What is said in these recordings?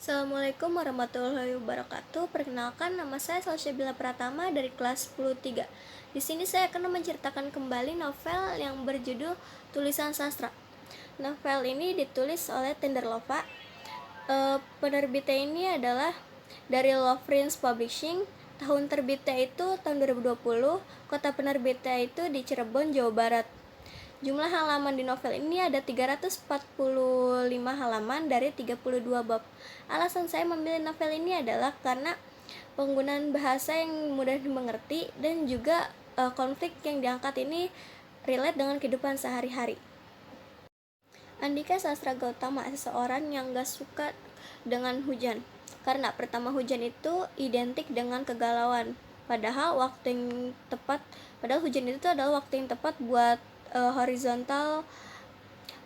Assalamualaikum warahmatullahi wabarakatuh. Perkenalkan, nama saya Salsabila Pratama dari kelas 10-3. Di sini saya akan menceritakan kembali novel yang berjudul Tulisan Sastra. Novel ini ditulis oleh Tenderlova. Penerbitnya ini adalah dari Love Prince Publishing. Tahun terbitnya itu tahun 2020. Kota penerbitnya itu di Cirebon, Jawa Barat. Jumlah halaman di novel ini ada 345 halaman dari 32 bab. Alasan saya memilih novel ini adalah karena penggunaan bahasa yang mudah dimengerti dan juga konflik yang diangkat ini relate dengan kehidupan sehari-hari. Andika Sastra Gautama seseorang yang gak suka dengan hujan. Karena pertama hujan itu identik dengan kegalauan. Padahal hujan itu adalah waktu yang tepat buat horizontal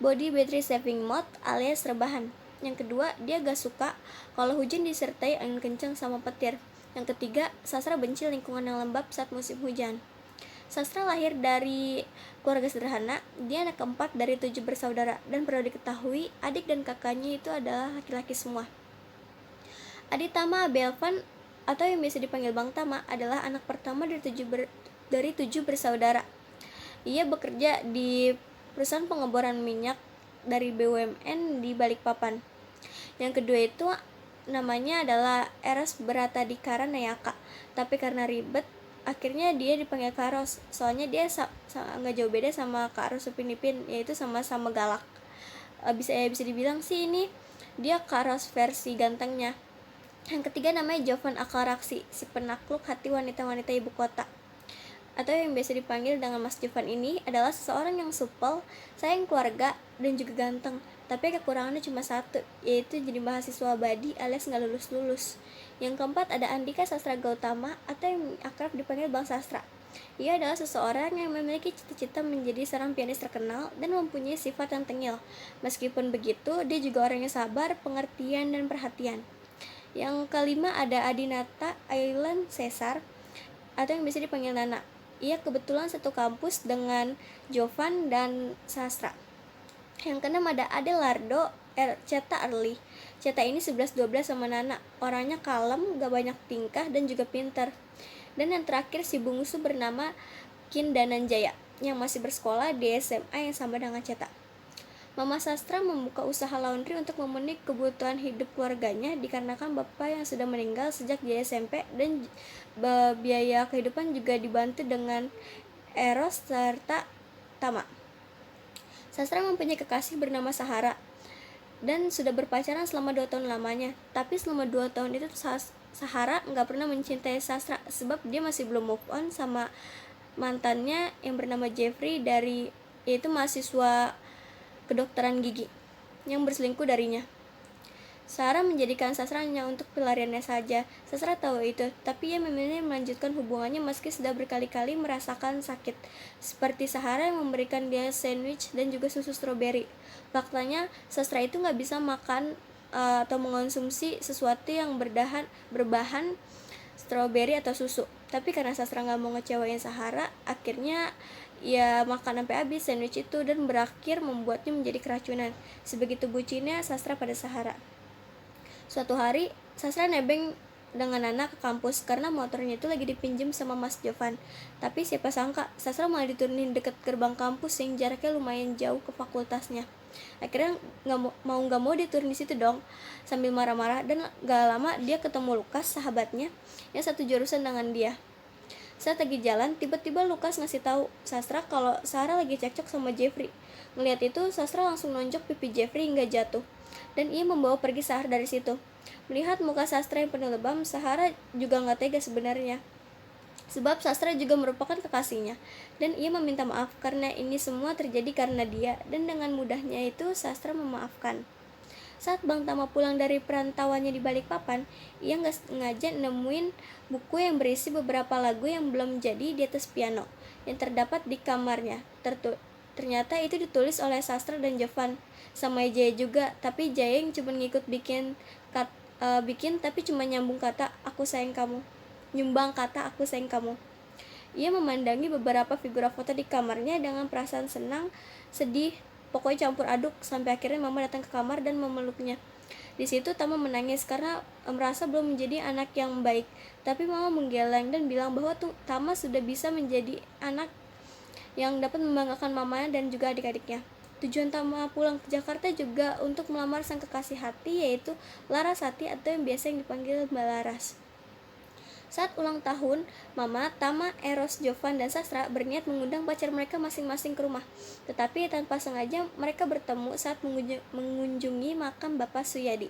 body battery saving mode alias rebahan. Yang kedua, dia gak suka kalau hujan disertai angin kencang sama petir. Yang ketiga, Sastra benci lingkungan yang lembab saat musim hujan. Sastra lahir dari keluarga sederhana. Dia anak keempat dari 7 bersaudara, dan perlu diketahui adik dan kakaknya itu adalah laki-laki semua. Adi Tama Belvan atau yang biasa dipanggil Bang Tama adalah anak pertama dari 7 bersaudara. Ia bekerja di perusahaan pengeboran minyak dari BUMN di Balikpapan. Yang kedua itu namanya adalah Eros Beratadikara Nayaka, tapi karena ribet akhirnya dia dipanggil Kak Ros, soalnya dia nggak jauh beda sama Kak Ros Upin Ipin, yaitu sama-sama galak. Bisa dibilang sih ini dia Kak Ros versi gantengnya. Yang ketiga namanya Jovan Akaraksi, si penakluk hati wanita-wanita ibu kota, atau yang biasa dipanggil dengan Mas Jovan ini adalah seseorang yang supel, sayang keluarga, dan juga ganteng. Tapi kekurangannya cuma satu, yaitu jadi mahasiswa abadi alias nggak lulus-lulus. Yang keempat ada Andika Sastra Gautama atau yang akrab dipanggil Bang Sastra. Ia adalah seseorang yang memiliki cita-cita menjadi seorang pianis terkenal dan mempunyai sifat yang tengil. Meskipun begitu, dia juga orangnya sabar, pengertian, dan perhatian. Yang kelima ada Adinata Island Cesar atau yang biasa dipanggil Nana. Ia kebetulan satu kampus dengan Jovan dan Sastra. Yang keenam ada Adelardo Ceta Early. Ceta ini 11-12 sama Nana. Orangnya kalem, gak banyak tingkah, dan juga pintar. Dan yang terakhir si bungsu bernama Kin Dananjaya yang masih bersekolah di SMA yang sama dengan Ceta. Mama Sastra membuka usaha laundry untuk memenuhi kebutuhan hidup keluarganya dikarenakan bapak yang sudah meninggal sejak dia SMP, dan biaya kehidupan juga dibantu dengan Eros serta Tama. Sastra mempunyai kekasih bernama Sahara dan sudah berpacaran selama 2 tahun lamanya. Tapi selama 2 tahun itu Sahara nggak pernah mencintai Sastra sebab dia masih belum move on sama mantannya yang bernama Jeffrey yaitu mahasiswa kedokteran gigi yang berselingkuh darinya. Sarah menjadikan Sastra hanya untuk pelariannya saja. Sastra tahu itu, tapi ia memilih melanjutkan hubungannya meski sudah berkali-kali merasakan sakit. Seperti Sahara yang memberikan dia sandwich dan juga susu stroberi. Faktanya, Sastra itu nggak bisa makan atau mengonsumsi sesuatu yang berbahan stroberi atau susu. Tapi karena Sastra nggak mau ngecewain Sahara, akhirnya ia makan sampai habis sandwich itu dan berakhir membuatnya menjadi keracunan. Sebegitu bucinnya Sastra pada Sahara. Suatu hari, Sastra nebeng dengan Nana ke kampus karena motornya itu lagi dipinjam sama Mas Jovan. Tapi siapa sangka Sastra malah diturunin deket gerbang kampus yang jaraknya lumayan jauh ke fakultasnya. Akhirnya nggak mau diturun di situ dong. Sambil marah-marah, dan gak lama dia ketemu Lukas, sahabatnya yang satu jurusan dengan dia. Saat lagi jalan, tiba-tiba Lukas ngasih tahu Sastra kalau Sarah lagi cekcok sama Jeffrey. Ngeliat itu, Sastra langsung nonjok pipi Jeffrey hingga jatuh, dan ia membawa pergi Sahara dari situ. Melihat muka Sastra yang penuh lebam, Sahara juga nggak tega sebenarnya, sebab Sastra juga merupakan kekasihnya, dan ia meminta maaf karena ini semua terjadi karena dia, dan dengan mudahnya itu Sastra memaafkan. Saat Bang Tama pulang dari perantauannya di Balikpapan, ia nggak sengaja nemuin buku yang berisi beberapa lagu yang belum jadi di atas piano yang terdapat di kamarnya. Ternyata itu ditulis oleh Sastra dan Jovan, sama Jaya juga, tapi Jaya yang cuma ngikut bikin tapi cuma nyambung kata aku sayang kamu. Ia memandangi beberapa figura foto di kamarnya dengan perasaan senang, sedih, pokoknya campur aduk, sampai akhirnya Mama datang ke kamar dan memeluknya. Di situ Tama menangis karena merasa belum menjadi anak yang baik. Tapi Mama menggeleng dan bilang bahwa Tama sudah bisa menjadi anak yang dapat membanggakan mamanya dan juga adik-adiknya. Tujuan Tama pulang ke Jakarta juga untuk melamar sang kekasih hati, yaitu Larasati atau yang biasa dipanggil Mbak Laras. Saat ulang tahun, Mama, Tama, Eros, Jovan, dan Sastra berniat mengundang pacar mereka masing-masing ke rumah. Tetapi tanpa sengaja mereka bertemu saat mengunjungi makam Bapak Suyadi.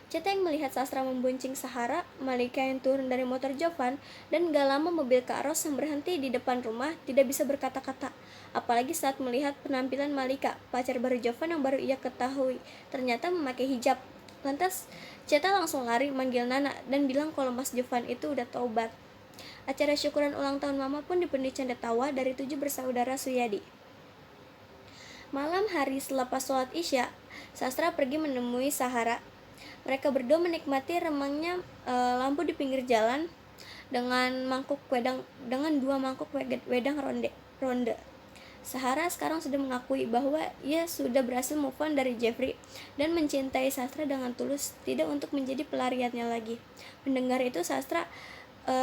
Ceta yang melihat Sastra membonceng Sahara, Malika yang turun dari motor Jovan, dan gak lama mobil Kak Ros yang berhenti di depan rumah tidak bisa berkata-kata. Apalagi saat melihat penampilan Malika, pacar baru Jovan yang baru ia ketahui ternyata memakai hijab. Lantas Ceta langsung lari manggil Nana dan bilang kalau Mas Jovan itu udah taubat. Acara syukuran ulang tahun Mama pun dipenuhi canda tawa dari 7 bersaudara Suyadi. Malam hari selepas sholat Isya, Sastra pergi menemui Sahara. Mereka berdua menikmati remangnya lampu di pinggir jalan dengan dua mangkuk wedang ronde. Sahara sekarang sudah mengakui bahwa ia sudah berhasil move on dari Jeffrey dan mencintai Sastra dengan tulus, tidak untuk menjadi pelariannya lagi. Mendengar itu Sastra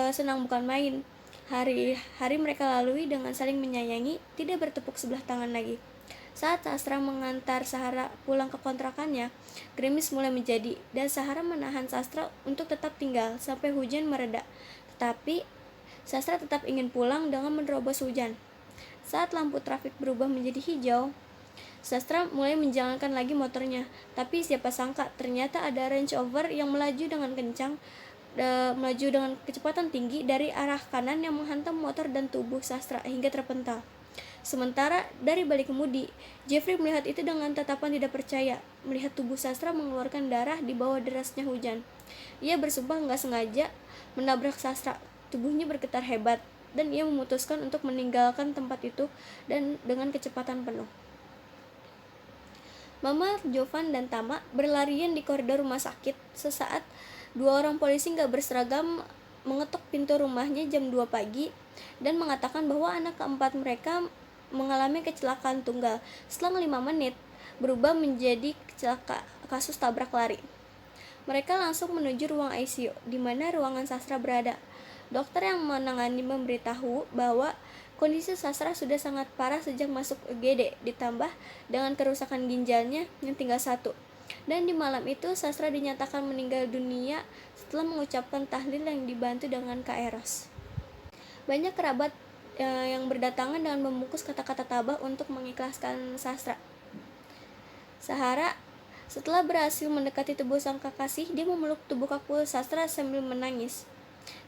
senang bukan main. Hari-hari mereka lalui dengan saling menyayangi, tidak bertepuk sebelah tangan lagi. Saat Sastra mengantar Sahara pulang ke kontrakannya, gerimis mulai menjadi dan Sahara menahan Sastra untuk tetap tinggal sampai hujan mereda. Tetapi Sastra tetap ingin pulang dengan menerobos hujan. Saat lampu trafik berubah menjadi hijau, Sastra mulai menjalankan lagi motornya. Tapi siapa sangka ternyata ada Range Rover yang melaju dengan kecepatan tinggi dari arah kanan yang menghantam motor dan tubuh Sastra hingga terpental. Sementara dari balik kemudi, Jeffrey melihat itu dengan tatapan tidak percaya, melihat tubuh Sastra mengeluarkan darah di bawah derasnya hujan. Ia bersumpah nggak sengaja menabrak Sastra. Tubuhnya bergetar hebat, dan ia memutuskan untuk meninggalkan tempat itu dan dengan kecepatan penuh. Mama, Jovan, dan Tama berlarian di koridor rumah sakit. Sesaat, 2 orang polisi gak berseragam mengetuk pintu rumahnya jam 2 pagi dan mengatakan bahwa anak keempat mereka mengalami kecelakaan tunggal. Selang 5 menit, berubah menjadi kasus tabrak lari. Mereka langsung menuju ruang ICU, di mana ruangan Sastra berada. Dokter yang menangani memberitahu bahwa kondisi Sastra sudah sangat parah sejak masuk UGD, ditambah dengan kerusakan ginjalnya yang tinggal 1. Dan di malam itu Sastra dinyatakan meninggal dunia setelah mengucapkan tahlil yang dibantu dengan Kak Eros. Banyak kerabat yang berdatangan dengan membungkus kata-kata tabah untuk mengikhlaskan Sastra. Sahara setelah berhasil mendekati tubuh sang kekasih, dia memeluk tubuh kaku Sastra sambil menangis.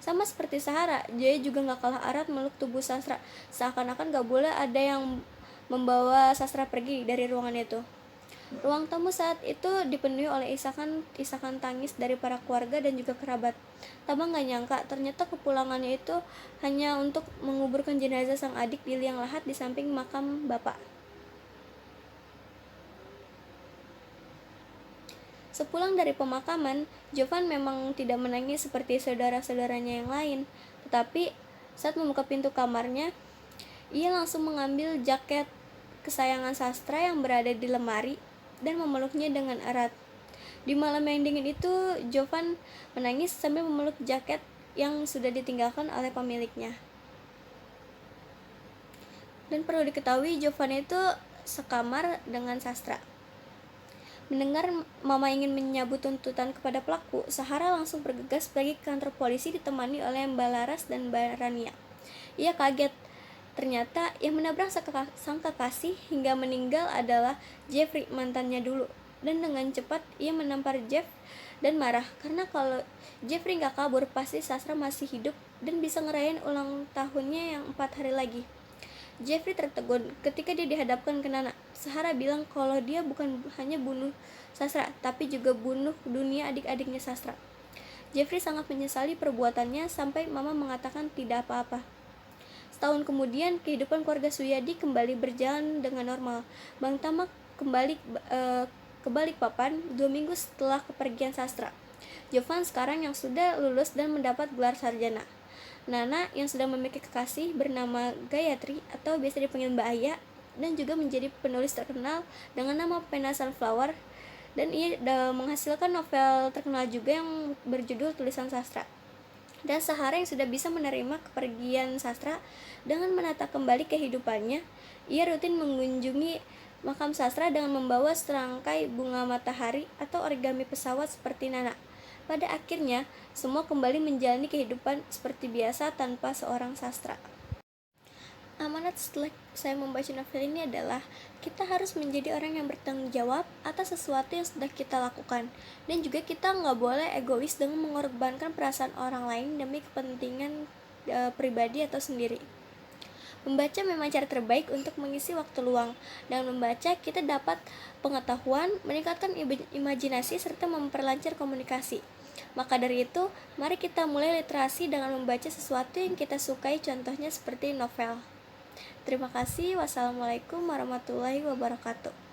Sama seperti Sahara, Jaya juga gak kalah erat meluk tubuh Sastra, seakan-akan gak boleh ada yang membawa Sastra pergi dari ruangan itu. Ruang tamu saat itu dipenuhi oleh isakan tangis dari para keluarga dan juga kerabat. Tama gak nyangka ternyata kepulangannya itu hanya untuk menguburkan jenazah sang adik di liang lahat di samping makam bapak. Sepulang dari pemakaman, Jovan memang tidak menangis seperti saudara-saudaranya yang lain. Tetapi saat membuka pintu kamarnya, ia langsung mengambil jaket kesayangan Sastra yang berada di lemari dan memeluknya dengan erat. Di malam yang dingin itu, Jovan menangis sambil memeluk jaket yang sudah ditinggalkan oleh pemiliknya. Dan perlu diketahui, Jovan itu sekamar dengan Sastra. Mendengar Mama ingin menyabut tuntutan kepada pelaku, Sahara langsung bergegas pergi ke kantor polisi ditemani oleh Mbak Laras dan Mbak Rania. Ia kaget, ternyata yang menabrak sang kekasih hingga meninggal adalah Jeffrey, mantannya dulu. Dan dengan cepat ia menampar Jeff dan marah, karena kalau Jeffrey gak kabur pasti Sastra masih hidup dan bisa ngerayain ulang tahunnya yang 4 hari lagi. Jeffrey tertegun ketika dia dihadapkan ke Nana. Sahara bilang kalau dia bukan hanya bunuh Sastra, tapi juga bunuh dunia adik-adiknya Sastra. Jeffrey sangat menyesali perbuatannya sampai Mama mengatakan tidak apa-apa. Setahun kemudian, kehidupan keluarga Suyadi kembali berjalan dengan normal. Bang Tama kembali ke Balikpapan 2 minggu setelah kepergian Sastra. Jovan sekarang yang sudah lulus dan mendapat gelar sarjana. Nana yang sedang memiliki kekasih bernama Gayatri atau biasa dipanggil Mbak Aya dan juga menjadi penulis terkenal dengan nama pena Sunflower dan ia menghasilkan novel terkenal juga yang berjudul Tulisan Sastra. Dan Sahara yang sudah bisa menerima kepergian sastra dengan menata kembali kehidupannya, ia rutin mengunjungi makam sastra dengan membawa serangkai bunga matahari atau origami pesawat seperti Nana. Pada akhirnya, semua kembali menjalani kehidupan seperti biasa tanpa seorang sastra. Amanat setelah saya membaca novel ini adalah kita harus menjadi orang yang bertanggung jawab atas sesuatu yang sudah kita lakukan, dan juga kita nggak boleh egois dengan mengorbankan perasaan orang lain demi kepentingan pribadi atau sendiri. Membaca memang cara terbaik untuk mengisi waktu luang. Dengan membaca kita dapat pengetahuan, meningkatkan imajinasi, serta memperlancar komunikasi. Maka dari itu, mari kita mulai literasi dengan membaca sesuatu yang kita sukai, contohnya seperti novel. Terima kasih. Wassalamualaikum warahmatullahi wabarakatuh.